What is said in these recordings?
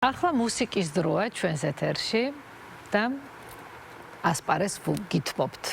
ახლა მუსიკის დროა ჩვენს ეთერში და ასპარეს გითბობთ.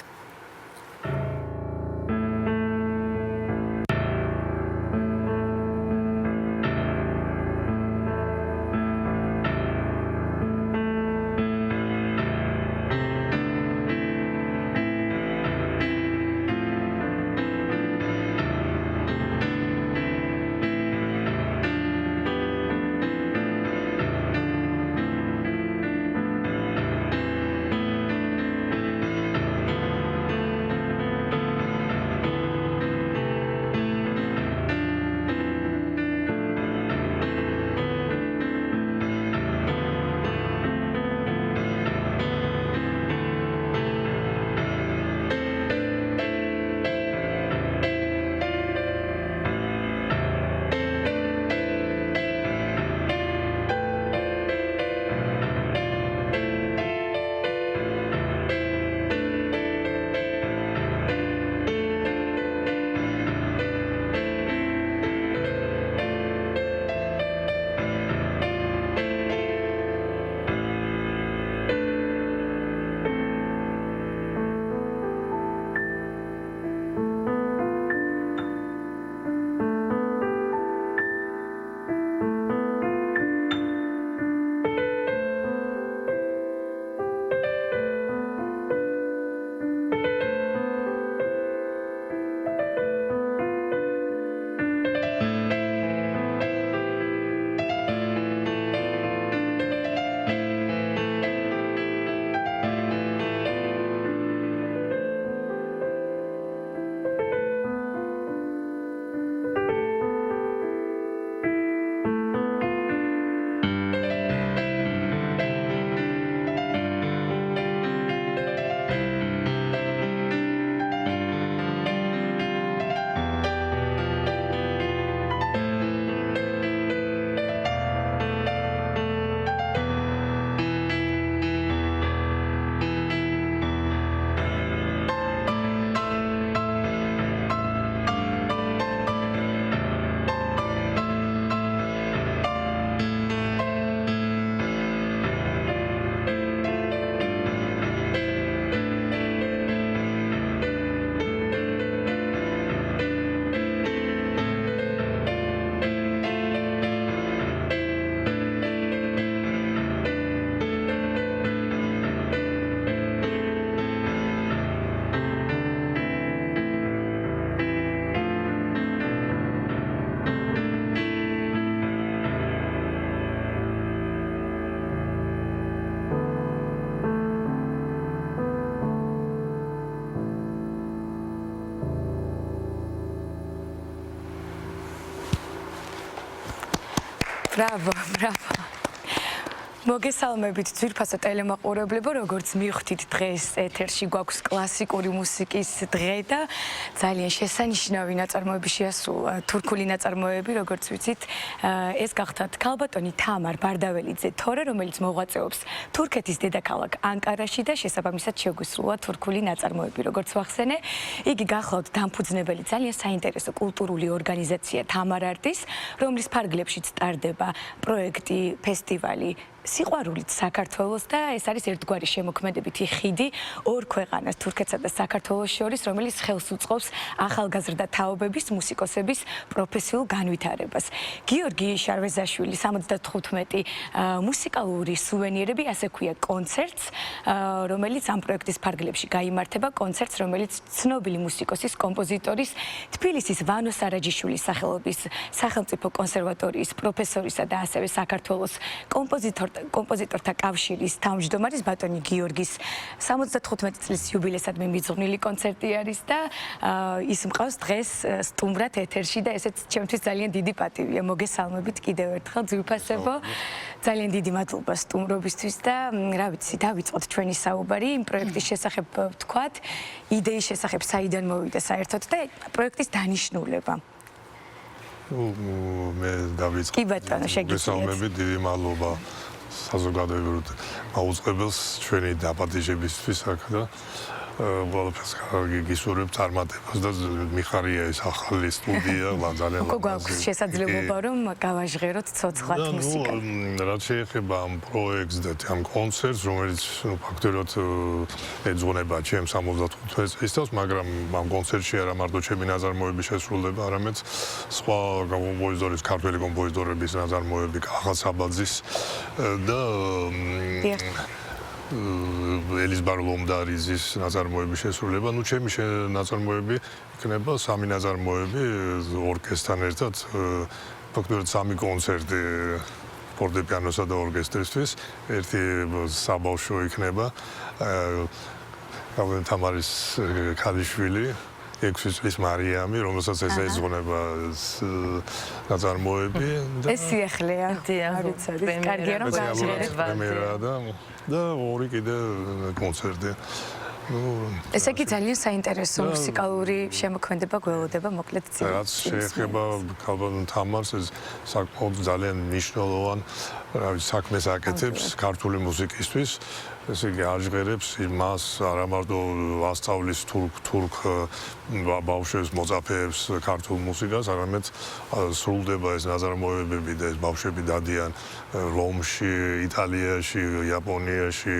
Bravo, bravo. მოგესალმებით ძვირფასო ტელემაყურებლებო, როგორც მივხვდით დღეს ეთერში გვაქვს კლასიკური მუსიკის დღე და ძალიან შესანიშნავი ნაწარმოები შეასრულა, თურქული ნაწარმოები, როგორც ვიცით, ეს გახდათ ქალბატონი თამარ ბარდაველიძე თორე, რომელიც მოღვაწეობს თურქეთის დედაქალაქ ანკარაში და შესაბამისად შეგვისრულა თურქული ნაწარმოები, როგორც ვახსენე, იგი გახლავთ დამფუძნებელი ძალიან საინტერესო კულტურული ორგანიზაცია თამარ არტის, რომლის ფარგლებშიც ტარდება პროექტი, ფესტივალი სიყვარულით საქართველოს და ეს არის ერთგვარი შემოქმედებითი ხიდი ორ ქვეყანას თურქეთსა და საქართველოს შორის, რომელიც ხელს უწყობს ახალგაზრდა თაობების, მუსიკოსების პროფესიულ განვითარებას. გიორგი შარვეზაშვილი 75 მუსიკალური სუვენირები, ასე ქვია კონცერტს, რომელიც ამ პროექტის ფარგლებში გაიმართება, კონცერტს, რომელიც ცნობილი მუსიკოსის, კომპოზიტორის, თბილისის ვანო სარაჯიშვილის სახელობის სახელმწიფო კონსერვატორიის პროფესორისა და ასევე საქართველოს კომპოზიტორთა კავშირის თავმჯდომარის ბატონი გიორგის 75 წლის იუბილესადმი მიძღვნილი კონცერტი არის და ის მყავს დღეს სტუმრად ეთერში და ესეც ჩემთვის ძალიან დიდი პატივია. მოგესალმებით კიდევ ერთხელ ძვირფასებო. ძალიან დიდი მადლობა სტუმრობისთვის და რა ვიცი, დავიწყოთ ჩვენი საუბარი იმ პროექტის შესახებ ვთქვათ, იდეის შესახებ საიდან მოვიდა საერთოდ და პროექტის დანიშნულება. მე დავიწყე. კი ბატონო, შეგიძლიათ. დიდი მადლობა საზოგადოებრივ მაუწყებელს ჩვენი დაპატიჟებისთვის აქ და ყველაფერს გისურვებ წარმატებას და მიხარია ეს ახალი სტუდია, ძალიან უკვე გვაქვს შესაძლებლობა რომ გავაჟღეროთ ცოცხლად მუსიკა. რაც შეეხება ამ პროექტს და ამ კონცერტს, რომელიც ფაქტობრივად ეძღვნება ჩემს 75 წელს, მაგრამ ამ კონცერტში არა მარტო ჩემი ნაწარმოები შესრულდება, არამედ სხვა კომპოზიტორის, ქართველი კომპოზიტორების ნაწარმოები, ახალ საბაძის და ელის ბარლომდარიზის ნაწარმოების შესრულება. ნუ ჩემი ნაწარმოები იქნება სამი ნაწარმოები ორკესტრთან ერთად, ფაქტობრივად სამი კონცერტი ფორტეპიანოსა და ორკესტრისთვის, ერთი საბავშვო იქნება. თამარის ქალიშვილი 6 წლის მარიამი, რომელსაც ეს ეძღვნება ნაწარმოები ეს სიახლეა. არ ვიცი, კარგია რომ გაჟღერეთ და ორი კიდე კონცერტი. ესე იგი ძალიან საინტერესო მუსიკალური შემოქმედება გველოდება მოკლედ წინ. რაც შეეხება ქალბატონ თამარს, ეს საკმაოდ ძალიან მნიშვნელოვან საქმეს აკეთებს ქართული მუსიკისთვის. ესე იგი აჟღერებს იმას არა მარტო ასწავლის თურქ ბავშვებს მოწაფეებს ქართულ მუსიკას, არამედ სრულდება ეს ნაწარმოებები და ეს ბავშვები დადიან რომში, იტალიაში, იაპონიაში,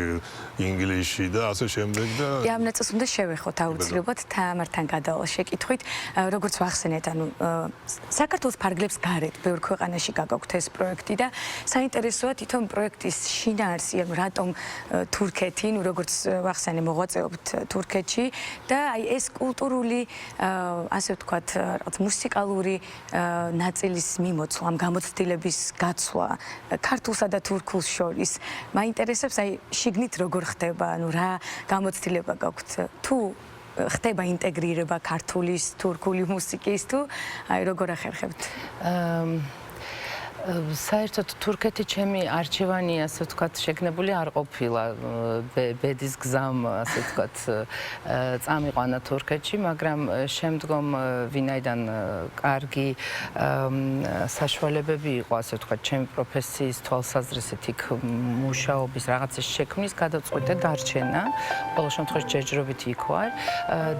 ინგლისში და ასე შემდეგ და ამ ნაწილს უნდა შევეხოთ აუცილებლად თამართან გადავალ შეკითხვით, როგორც ვახსენეთ, ანუ საქართველოს ფარგლებს გარეთ ბევრ ქვეყანაში გაგაქვთ ეს პროექტი და საინტერესოა თვითონ პროექტის შინაარსი, ანუ რატომ თურქეთი, ნუ როგორც ვახსენე მოღვაწეობთ თურქეთში და აი ეს კულტურული ასე ვთქვათ, რაღაც მუსიკალური ნაწილის მიმოცვლა, ამ გამოცდილების გაცვლა ქართულსა და თურქულს შორის. მაინტერესებს აი შიგნით როგორ ხდება, ანუ რა გამოცდილება გაქვთ თუ ხდება ინტეგრირება ქართულის, თურქული მუსიკის თუ აი როგორ ახერხებთ? საერთოდ თურქეთი ჩემი არჩევანი, ასე ვთქვათ, შეგნებული არ ყოფილა ბედის გზამ, ასე ვთქვათ, წამიყვანა თურქეთში, მაგრამ შემდგომ ვინაიდან კარგი საშუალებები იყო, ასე ვთქვათ, ჩემი პროფესიის თვალსაზრისით იქ მუშაობის რაღაცის შექმნის გადაწყვიტე დარჩენა, ყოველ შემთხვევაში ჯერჯერობით იქ ვარ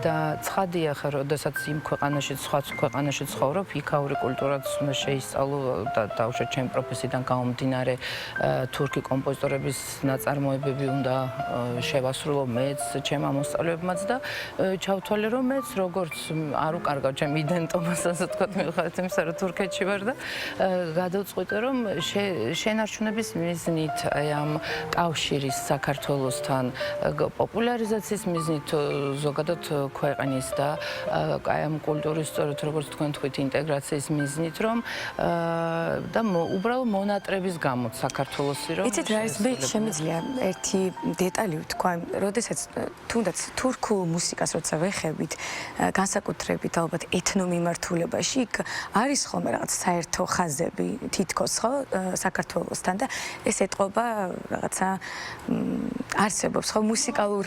და ცხადია ხა, როდესაც იმ ქვეყანაში, სხვა ქვეყანაში ცხოვრობ, იქაური კულტურაც უნდა შეისწავლო და ჩემი პროფესიიდან გამომდინარე თურქი კომპოზიტორების ნაწარმოებები უნდა შევასრულო მეც, ჩემმა მოსწავლეებმაც და ჩავთვალე რომ მეც როგორც არ უკარგავ ჩემ იდენტობას, ასე ვთქვათ, მიუხედავად იმისა, რომ თურქეთში ვარ და გადავწყვიტე რომ შენარჩუნების მიზნით აი ამ კავშირის საქართველოსთან პოპულარიზაციის მიზნით ზოგადად ქვეყნის და აი ამ კულტურის სწორედ როგორც თქვენ თქვით ინტეგრაციის მიზნით რომ და უბრალოდ მონატრების გამო საქართველოსი რომ იცით რა არის მე შემიძლია ერთი დეტალი ვთქვა, როდესაც თუნდაც თურქულ მუსიკას როცა ვეხებით, განსაკუთრებით ალბათ ეთნომიმართულებაში, იქ არის ხოლმე რაღაც საერთო ხაზები თითქოს ხო საქართველოსთან და ეს ეტყობა რაღაცა არსებობს ხო მუსიკალურ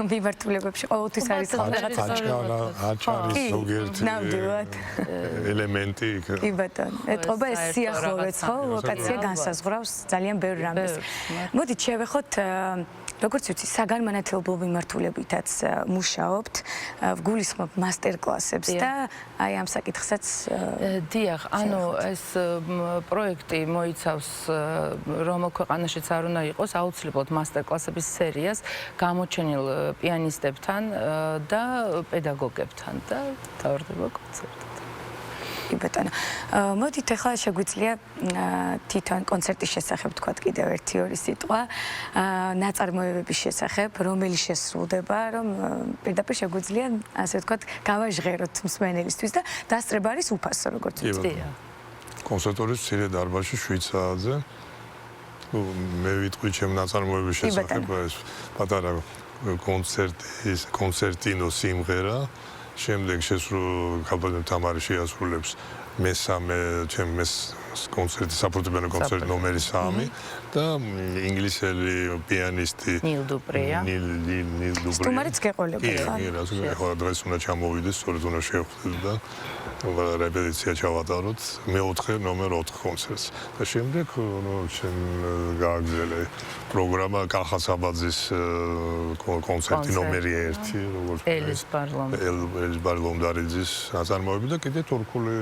მიმართულებებში ყოველთვის არის ხოლმე რაღაცა აჭარის ზოგიერთი ელემენტი იქ. კი ბატონო, ეტყობა ეს სიახლოვეც ხო ლოკაცია განსაზღვრავს ძალიან ბევრ რამეს. მოდით შევეხოთ როგორც ვიცი, საგანმანათლებლო მიმართულებითაც მუშაობთ, ვგულისხმობ მასტერ-კლასებს და აი ამ საკითხსაც დიახ, ანუ ეს პროექტი მოიცავს რომელ ქვეყანაშიც არ უნდა იყოს, აუცილებლად მასტერ-კლასების სერიას გამოჩენილ პიანისტებთან და პედაგოგებთან და თავარდება კონცერტი. კი ბატონო. მოდით ახლა შეგვიძლია თვითონ კონცერტის შესახებ თქვათ კიდევ ერთი-ორი სიტყვა, ნაწარმოებების შესახებ, რომელი შესრულდება, რომ პირდაპირ შეგვიძლია, ასე ვთქვათ, გავაჟღეროთ მსმენელისთვის და დასწრება არის უფასო, როგორც ვიცით. კონსერვატორიის მცირე დარბაზში 7 საათზე. მე ვიტყვი ჩემ ნაწარმოების შესახებ, ეს პატარა კონცერტინო სიმღერა. შემდეგ ქალბატონ თამარი შეასრულებს მესამე ჩემს კონცერტი, საფორტეპიანო კონცერტი ნომერი 3 და ინგლისელი პიანისტი ნილ დუპრეა. ნილ დუპრე. სტუმარიც გეყოლებოდა. კი, რა დღეს უნდა ჩამოვიდეს, სწორედ უნდა შევხვდეთ და რეპეტიცია ჩავატაროთ მე-4 ნომერ 4 კონცერტს. და შემდეგ ჩვენ გააგზელე პროგრამა კახას აბაძის კონცერტი ნომერი 1, როგორც ელის ბარლომდარიძის ნაწარმოები და კიდე თურქული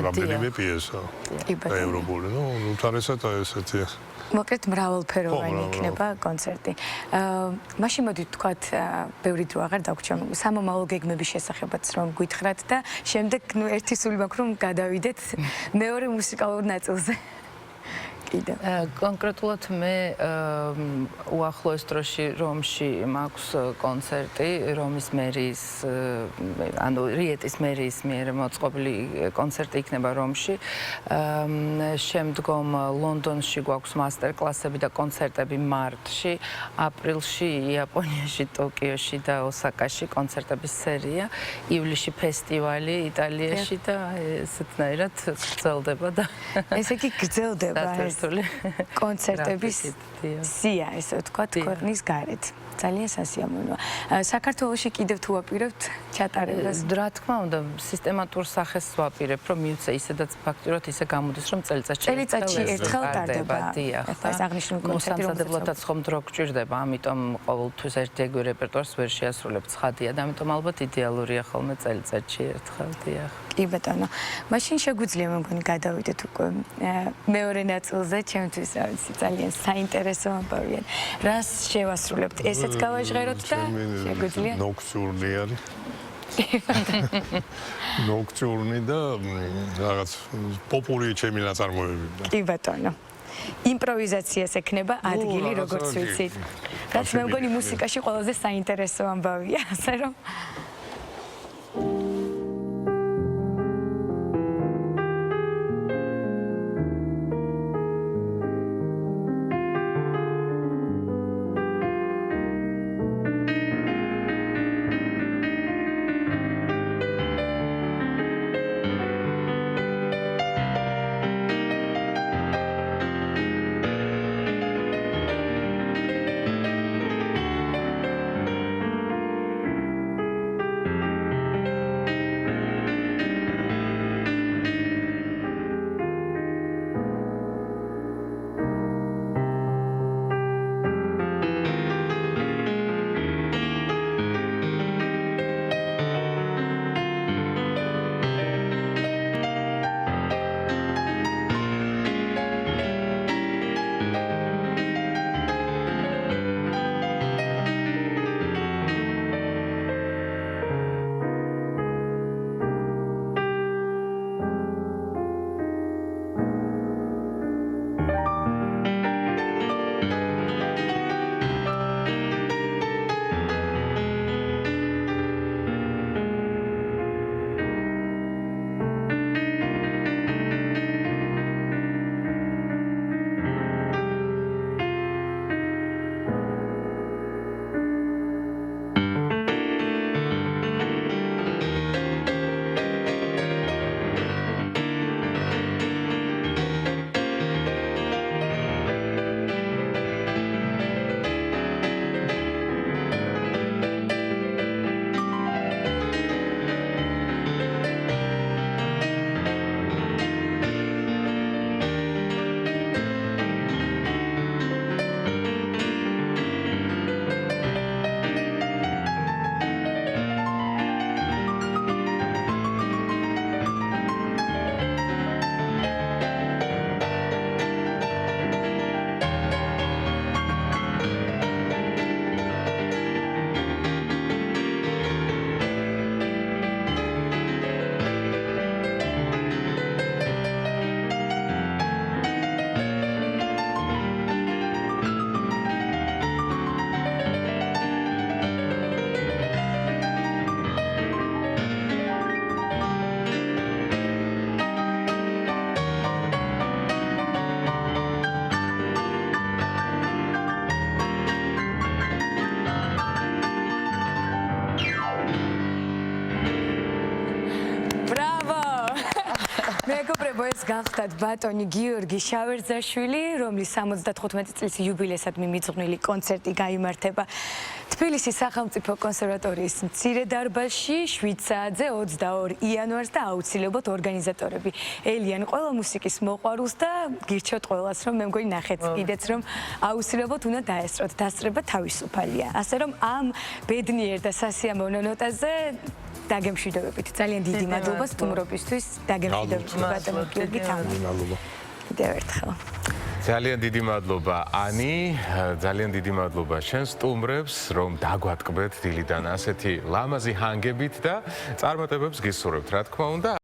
რამდენიმე პიესა. ევროპული, უთავრესად ესეთი მოკლედ მრავალფეროვანი იქნება კონცერტი. მაშინ მოდით თქვათ, ბევრი დრო აღარ დაგვრჩა სამომავლო გეგმების შესახებაც რომ გითხრათ და შემდეგ ერთი სული მაქვს რომ გადავიდეთ მეორე მუსიკალურ ნაწილზე. კონკრეტულად მე უახლოეს დროში რომში მაქვს კონცერტი, რომის მერიის, ანუ რიეტის მერიის მიერ მოწყობილი კონცერტი იქნება რომში. შემდგომ ლონდონში გვაქვს მასტერკლასები და კონცერტები მარტში, აპრილში იაპონიაში, ტოკიოში და ოსაკაში კონცერტების სერია, ივლისში ფესტივალი იტალიაში და ესეთნაირად გრძელდება და ესე იგი გრძელდება ეს კონცერტების სია, ესე ვთქვათ, ქვეყნის გარეთ. ძალიან სასიამოვნოა. საქართველოში კიდევ თუ ვაპირებთ ჩატარებას? რა თქმა უნდა, სისტემატურ სახეს ვაპირებ, რომ მივცე ისედაც ფაქტიურად ისე გამოდის, რომ წელიწადში ერთხელ ტარდება. დიახ. ეს აღნიშნული კონცერტი მოსამზადებლადაც ხომ დრო გჭირდება, ამიტომ ყოველთვის ერთ-ერთი რეპერტუარს ვერ შეასრულებ, ცხადია და ამიტომ ალბათ იდეალურია ხოლმე წელიწადში ერთხელ, დიახ. კი ბატონო. მაშინ შეგვიძლია მე მგონი გადავიდეთ უკვე მეორე ნაწილზე, ჩემთვის რა ვიცი, ძალიან საინტერესო ამბავია. რას შევასრულებთ? ესეც გავაჟღეროთ და შეგვიძლია? ნოქტურნი არის. ნოქტურნი და რაღაც პოპული ჩემი ნაწარმოები. კი ბატონო. იმპროვიზაციას ექნება ადგილი, როგორც ვიცით. რაც მე მგონი მუსიკაში ყველაზე საინტერესო ამბავია, ასე რომ გახდათ ბატონი გიორგი შავერძაშვილი, რომლის 75 წლის იუბილეისად მიმიძღვნილი კონცერტი გაიმართება თბილისის სახელმწიფო კონსერვატორიის მცირე დარბაზში 7 საათზე 22 იანვარს და აუცილებლად ორგანიზატორები ელიან ყველა მუსიკის მოყვარულს და გირჩევთ ყველას რომ მე მგონი ნახეთ კიდეც რომ აუცილებლად უნდა დაესწროთ დასწრება თავისუფალია. ასე რომ ამ ბედნიერ და სასიამოვნო ნოტაზე დაგემშვიდობებით. ძალიან დიდი მადლობა სტუმრობისთვის. დაგემშვიდობებით ბატონო გიორგი თამარ. კიდევ ერთხელ. ძალიან დიდი მადლობა ანი, ძალიან დიდი მადლობა შენ სტუმრებს, რომ დაგვატკბეთ დილიდან ასეთი ლამაზი ჰანგებით და წარმატებებს გისურვებთ, რა თქმა უნდა.